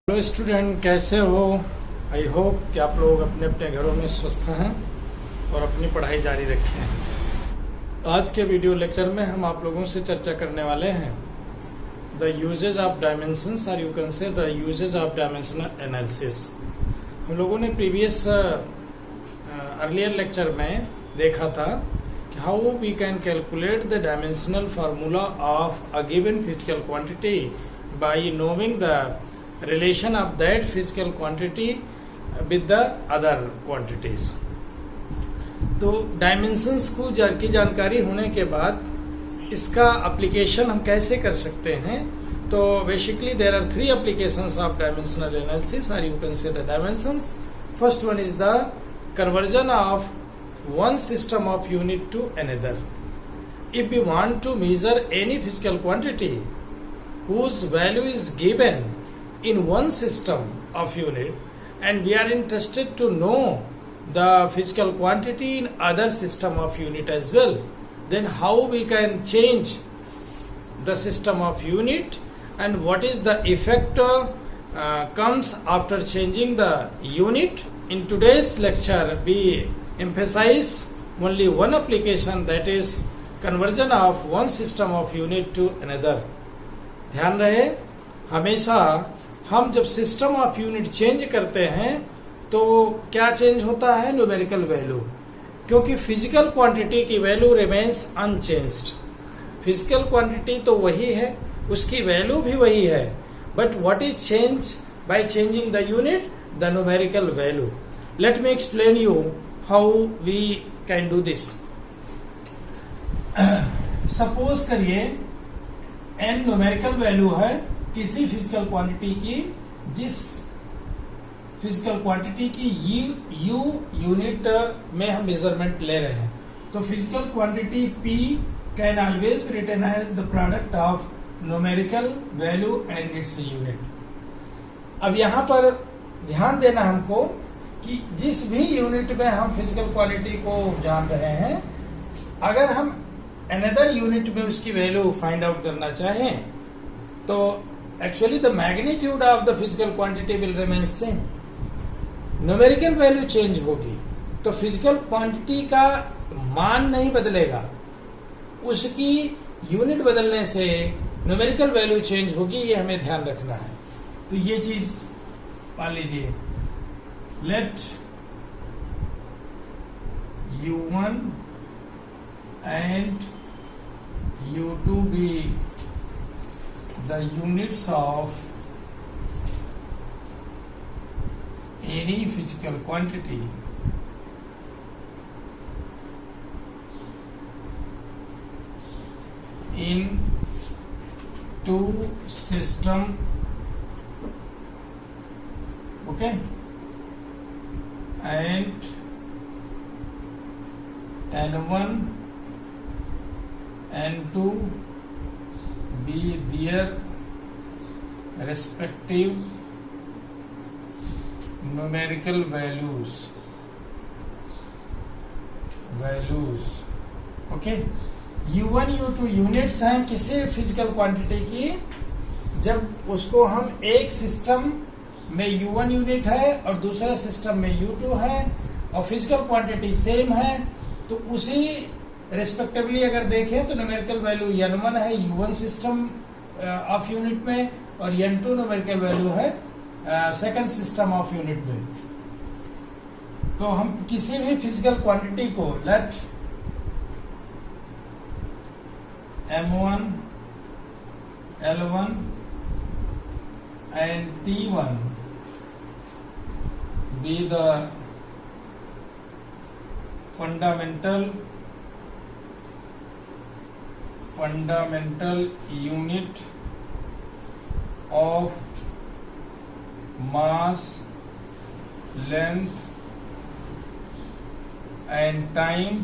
Hello student, कैसे हो? I hope कि आप लोग अपने अपने घरों में स्वस्थ हैं और अपनी पढ़ाई जारी रखें। आज के वीडियो लेक्चर में हम आप लोगों से चर्चा करने वाले हैं द यूजेज ऑफ डायमेंशंस और you can say the uses of dimensional analysis. हम लोगों ने प्रीवियस अर्लियर लेक्चर में देखा था कि how we can calculate the dimensional formula of a given physical quantity by knowing the relation of that physical quantity with the other quantities। तो dimensions की जानकारी होने के बाद इसका एप्लीकेशन हम कैसे कर सकते हैं? तो basically there are three applications of dimensional analysis और you can say the dimensions. First one is the conversion of one system of unit to another. If we want to measure any physical quantity whose value is given in one system of unit and we are interested to know the physical quantity in other system of unit as well, then how we can change the system of unit and what is the effect comes after changing the unit. In today's lecture we emphasize only one application, that is conversion of one system of unit to another. ध्यान रहे, हमेशा हम जब system of unit change करते हैं तो क्या change होता है? न्यूमेरिकल वैल्यू, क्योंकि फिजिकल क्वांटिटी की value remains unchanged. Physical quantity तो वही है, उसकी वैल्यू भी वही है, but what is change by changing the unit? The numerical value. Let me explain you how we can do this. Suppose करिए एन न्यूमेरिकल वैल्यू है किसी फिजिकल क्वांटिटी की, जिस फिजिकल क्वांटिटी की यू यूनिट में हम मेजरमेंट ले रहे हैं। तो physical quantity P can always be written as the product of numerical value and its unit. अब यहां पर ध्यान देना हमको कि जिस भी यूनिट में हम फिजिकल क्वांटिटी को जान रहे हैं, अगर हम अनदर यूनिट में उसकी वैल्यू फाइंड आउट करना चाहें तो actually the magnitude of the physical quantity will remain same. Numerical value change होगी तो फिजिकल क्वांटिटी का मान नहीं बदलेगा, उसकी यूनिट बदलने से न्यूमेरिकल वैल्यू चेंज होगी, ये हमें ध्यान रखना है। तो ये चीज मान लीजिए, let u1 and u2 be the units of any physical quantity in two system, okay, and N1 N2 be their respective numerical values, okay। U1 U2 units हैं किसी फिजिकल क्वांटिटी की, जब उसको हम एक सिस्टम में U1 यूनिट है और दूसरा सिस्टम में U2 है और फिजिकल क्वांटिटी सेम है, तो उसी रेस्पेक्टिवली अगर देखें तो न्यूमेरिकल वैल्यू N1 है U1 सिस्टम ऑफ यूनिट में और N2 न्यूमेरिकल वैल्यू है सेकंड सिस्टम ऑफ यूनिट में। तो हम किसी भी फिजिकल क्वांटिटी को late M1 L1 and T1 be the fundamental unit of mass, length and time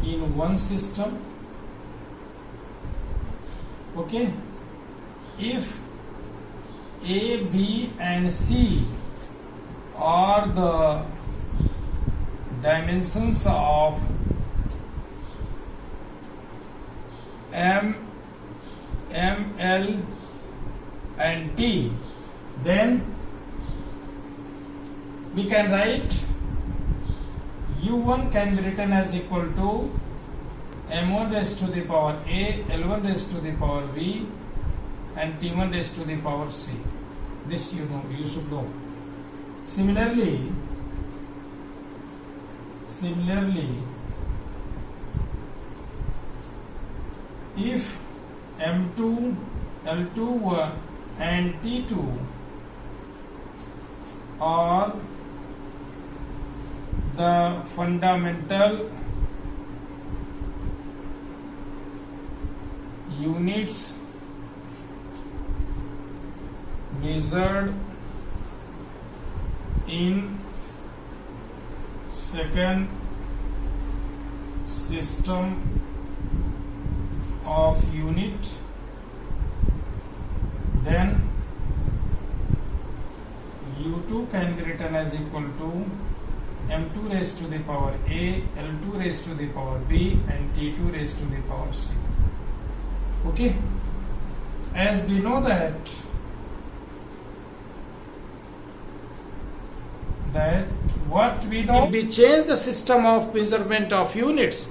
in one system, okay। If A, B and C are the dimensions of M, L and T, then we can write U1 can be written as equal to M1 raised to the power A, L1 raised to the power B, and T1 raised to the power C. This you know, you should know. Similarly, if M2, L2 and T2 are the fundamental units measured in second system of unit, then U2 can be written as equal to M2 raised to the power A, L2 raised to the power B, and T2 raised to the power C. Okay, as we know that what we know, if we change the system of measurement of units,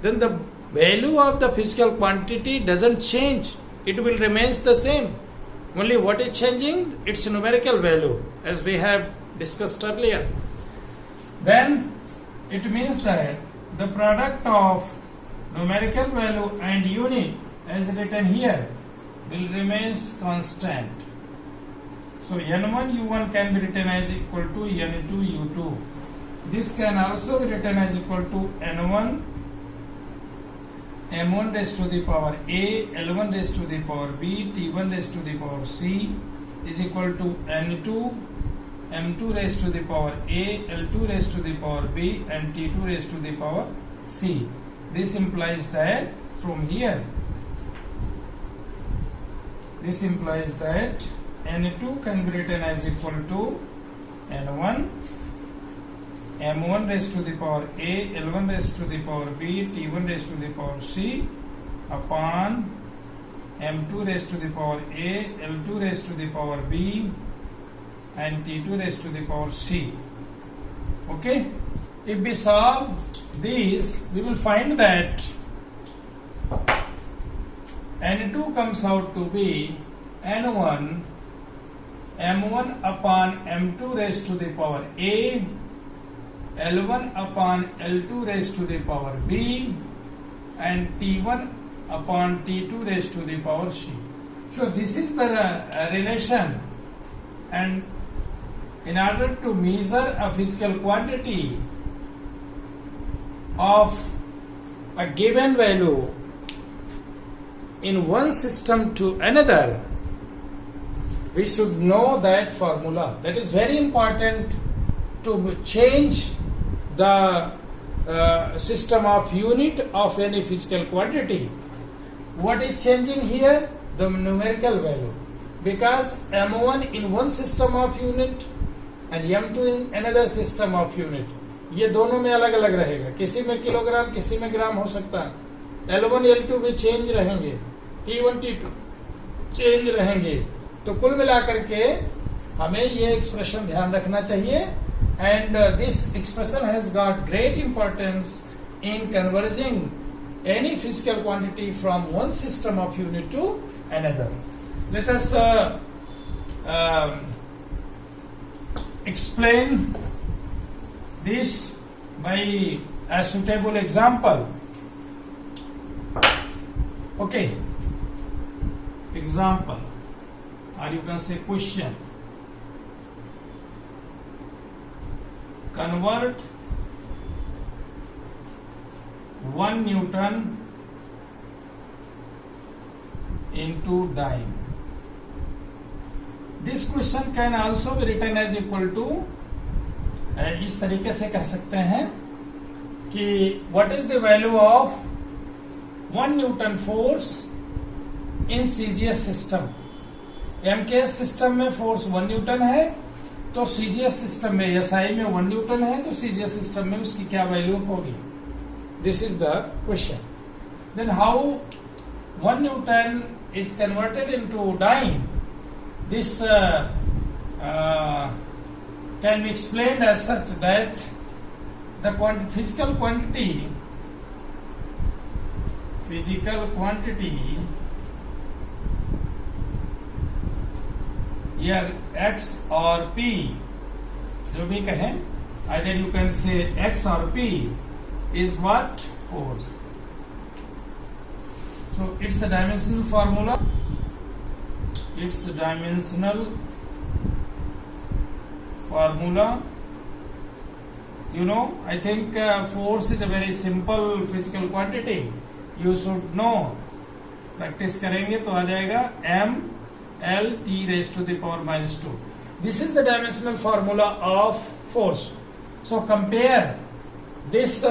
then the value of the physical quantity doesn't change. It will remains the same. Only what is changing? Its numerical value, as we have discussed earlier. Then it means that the product of numerical value and unit, as written here, will remains constant. So N1 U1 can be written as equal to N2 U2. This can also be written as equal to N1 M1 raised to the power A, L1 raised to the power B, T1 raised to the power C is equal to N2 M2 raised to the power A, L2 raised to the power B, and T2 raised to the power C. This implies that from here, this implies that N2 can be written as equal to N1 M1 raised to the power A, L1 raised to the power B, T1 raised to the power C upon M2 raised to the power A, L2 raised to the power B, and T2 raised to the power C. Okay? If we solve these, we will find that N2 comes out to be N1 M1 upon M2 raised to the power A, L1 upon L2 raised to the power B, and T1 upon T2 raised to the power C. So this is the relation, and in order to measure a physical quantity of a given value in one system to another, we should know that formula. That is very important to change the system of unit of any physical quantity. What is changing here? The numerical value. Because M1 in one system of unit and M2 in another system of unit, ये दोनों में अलग अलग रहेगा. किसी में kilogram, किसी में ग्राम हो सकता है. L1 L2 भी चेंज रहेंगे, T1 T2 चेंज रहेंगे. तो कुल मिलाकर के हमें ये एक्सप्रेशन ध्यान रखना चाहिए. And this expression has got great importance in converging any physical quantity from one system of unit to another. Let us explain this by a suitable example. Okay, example, or you can say question. Convert 1 Newton into dime. This question can also be written as equal to, इस तरीके से कह सकते हैं कि what is the value of 1 Newton force in CGS system. MKS system में force 1 Newton है, तो CGS सिस्टम में SI में 1 न्यूटन है, तो CGS सिस्टम में उसकी क्या वैल्यू होगी. This is the question. Then how 1 Newton is converted into dyne. This can be explained as such that the physical quantity here x or p, जो भी कहें, either you can say x or p is what? Force. So it's a dimensional formula. It's a dimensional formula. You know, I think force is a very simple physical quantity. You should know. Practice करेंगे तो आ जाएगा m l t raised to the power minus 2. This is the dimensional formula of force. So compare this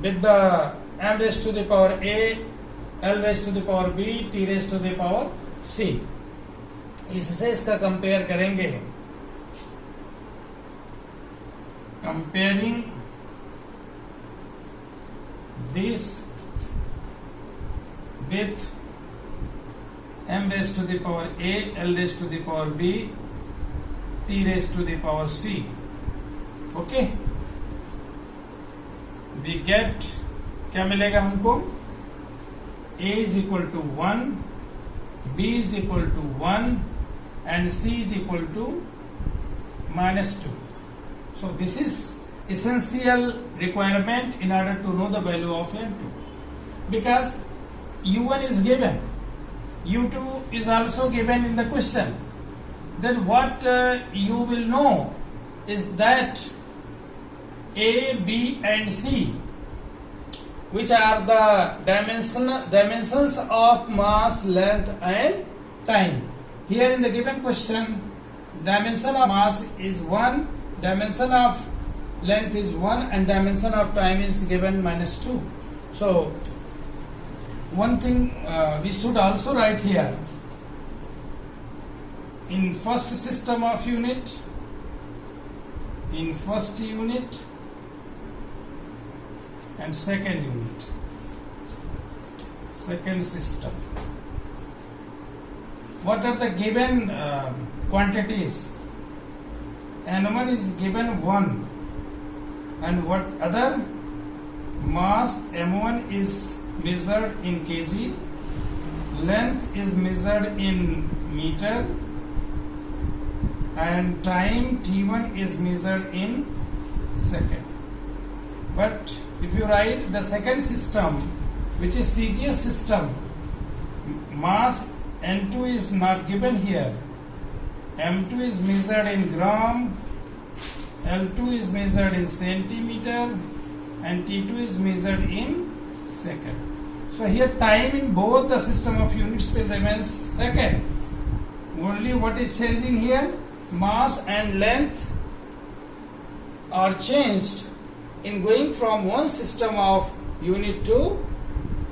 with the m raised to the power a, l raised to the power b, t raised to the power c. इससे इसका compare करेंगे. Comparing this with m raised to the power a, l raised to the power b, t raised to the power c. Okay, we get, क्या मिलेगा हमको? a is equal to 1, b is equal to 1 and c is equal to minus 2. So this is essential requirement in order to know the value of m2, because u1 is given, u2 is also given in the question. Then what you will know is that a, b and c, which are the dimensions of mass, length and time. Here in the given question, dimension of mass is 1, dimension of length is 1 and dimension of time is given minus 2. So one thing we should also write here, in first system of unit, in first unit and second unit, second system, what are the given quantities? N1 is given 1 and what other? Mass M1 is measured in kg, length is measured in meter and time T1 is measured in second. But if you write the second system, which is CGS system, mass N2 is not given here. M2 is measured in gram, L2 is measured in centimeter and T2 is measured in second. So here time in both the system of units will remain second. Only what is changing here? Mass and length are changed in going from one system of unit to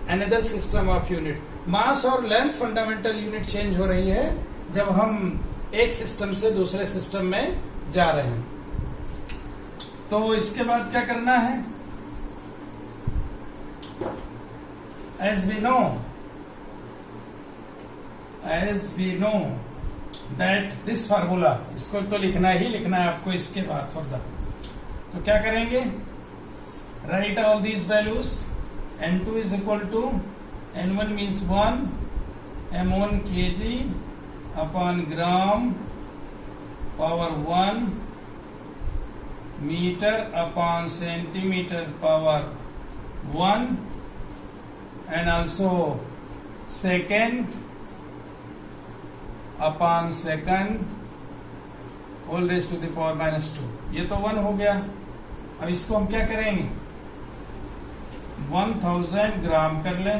another system of unit. मास और length fundamental unit change हो रही है जब हम एक system से दूसरे system में जा रहे हैं. तो इसके बाद क्या करना है? As we know that this formula, इसको तो लिखना ही लिखना है आपको इसके बाद फर्दर. तो क्या करेंगे? Write all these values. N2 is equal to N1 means 1 M1 kg upon gram power 1 meter upon centimeter power 1 and also second upon second whole raised to the power minus 2. ये तो 1 हो गया. अब इसको हम क्या करेंगे? 1000 ग्राम कर लें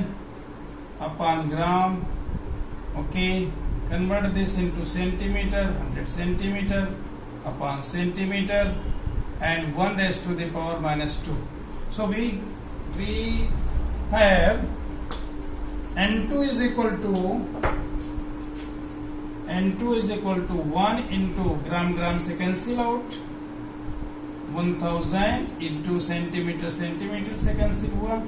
upon gram. Okay, convert this into centimeter, 100 centimeter upon centimeter and 1 raised to the power minus 2. So we have N2 is equal to 1 into gram से cancel out, 1000 into centimeter से cancel हुआ,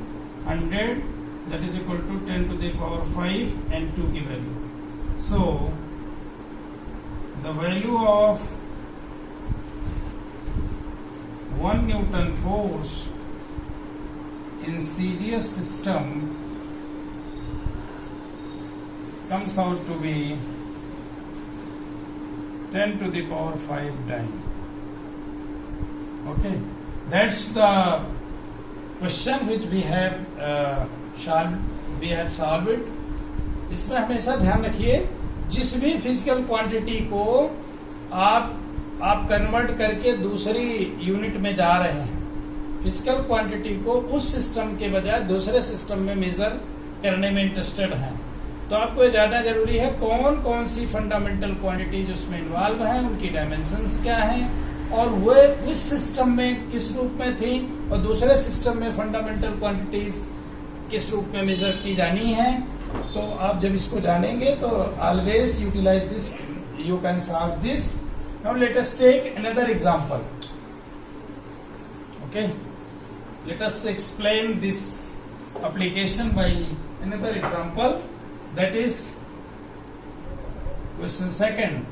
100 that is equal to 10 to the power 5 N2 की value. So the value of 1 Newton force in CGS system comes out to be 10 to the power 5 dyne. Okay, that's the question which we have solved it. इसमें हमेशा ध्यान रखिए, जिस भी physical quantity को आप convert करके दूसरी यूनिट में जा रहे हैं, फिजिकल क्वांटिटी को उस सिस्टम के बजाय दूसरे सिस्टम में मेजर करने में इंटरेस्टेड हैं, तो आपको ये जानना जरूरी है कौन कौन सी फंडामेंटल क्वांटिटीज उसमें इन्वॉल्व हैं, उनकी डायमेंशंस क्या हैं, और वे इस सिस्टम में किस रूप में थी और दूसरे सिस्टम में फंडामेंटल क्वांटिटीज किस रूप में मेजर की जानी है. तो आप जब इसको जानेंगे तो always utilize this, you can solve this. Now let us take another example. Okay, let us explain this application by another example, that is question second.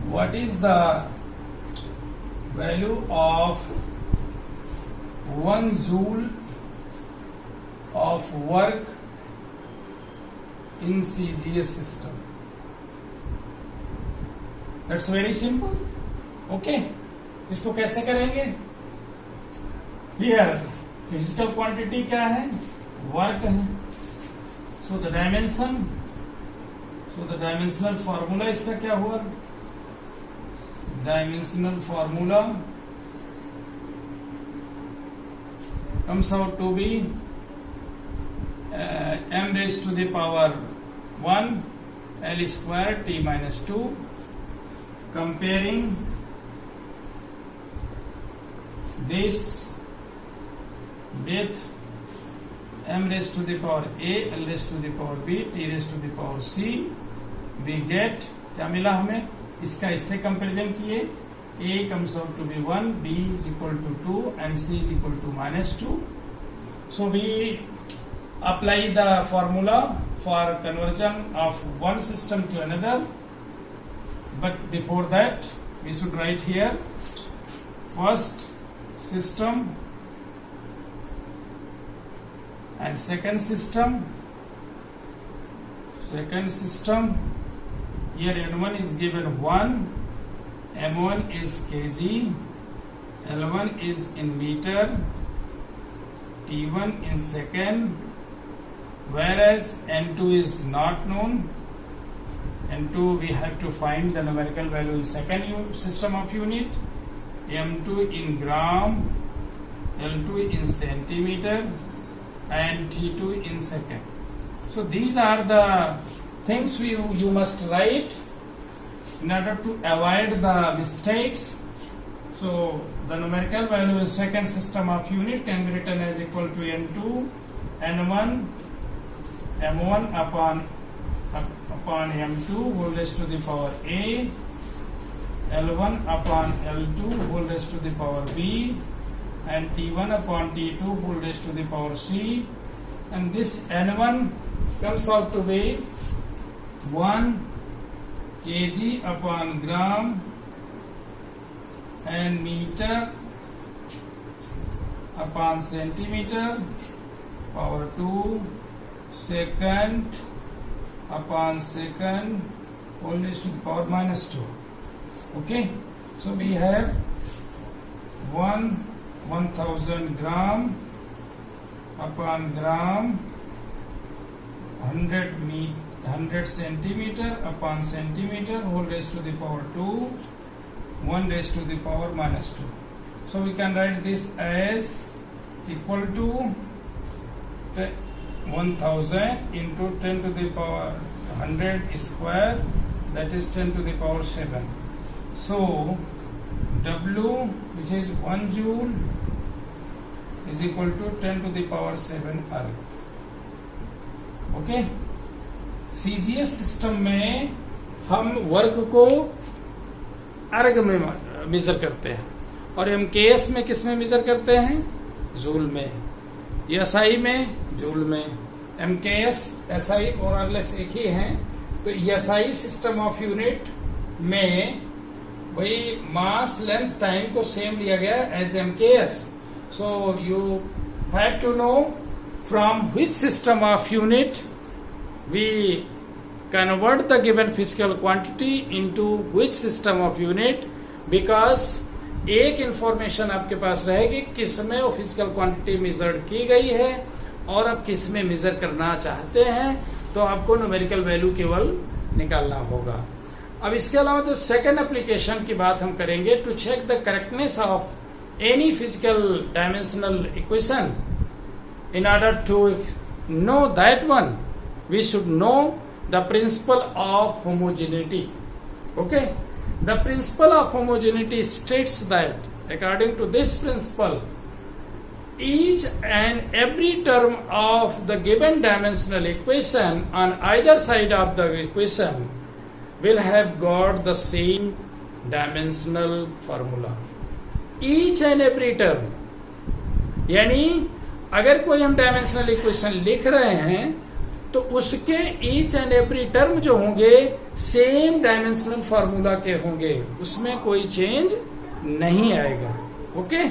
What is the value of 1 joule of work in CGS system? That's very simple. Okay, इसको कैसे करेंगे? Here physical quantity क्या है? Work है. So the dimensional formula इसका क्या हुआ? Dimensional formula comes out to be m raised to the power 1 L square T minus 2, comparing this with m raised to the power a, L raised to the power b, T raised to the power c. We get, क्या मिला हमें? इसका इससे comparison किए. a comes out to be 1, b is equal to 2 and c is equal to minus 2. So we apply the formula for conversion of one system to another, but before that we should write here first system and second system. Here N1 is given 1, M1 is kg, L1 is in meter, T1 in second, whereas N2 is not known. N2 we have to find the numerical value in second system of unit, M2 in gram, L2 in centimeter, and T2 in second. So these are the things you must write in order to avoid the mistakes. So the numerical value in second system of unit can be written as equal to N2 N1 M1 upon M2 whole raised to the power A, L1 upon L2 whole raised to the power B, and T1 upon T2 whole raised to the power C. And this N1 comes out to be 1 kg upon gram and meter upon centimeter power 2, second upon second whole raised to the power minus 2. Okay, so we have 1000 gram upon gram, 100 centimeter upon centimeter whole raised to the power 2, 1 raised to the power minus 2. So we can write this as equal to 1000 into 10 to the power 100 square, that is 10 to the power 7. So W, which is 1 joule, is equal to 10 to the power 7 erg. Okay, CGS system में हम work को अर्ग में major करते हैं और MKS में किस में मेजर करते हैं? जूल में, एसआई में जूल में, एमकेएस एसआई मोरलेस एक ही है। तो एसआई सिस्टम ऑफ यूनिट में वही मास लेंथ टाइम को सेम लिया गया as MKS. So you have to know from which system of unit we convert the given physical quantity into which system of unit, because एक information आपके पास रहेगी किसमें वो फिजिकल क्वांटिटी मेजर्ड की गई है और अब किसमें मेजर करना चाहते हैं, तो आपको न्यूमेरिकल वैल्यू केवल निकालना होगा। अब इसके अलावा जो सेकेंड एप्लीकेशन की बात हम करेंगे, to check the correctness of any physical dimensional equation, in order to know that one we should know the principle of homogeneity. Okay, the principle of homogeneity states that according to this principle, each and every term of the given dimensional equation on either side of the equation will have got the same dimensional formula. Each and every term, यानी अगर कोई हम dimensional equation लिख रहे हैं तो उसके each and every term जो होंगे सेम डायमेंशनल फार्मूला के होंगे, उसमें कोई चेंज नहीं आएगा। ओके।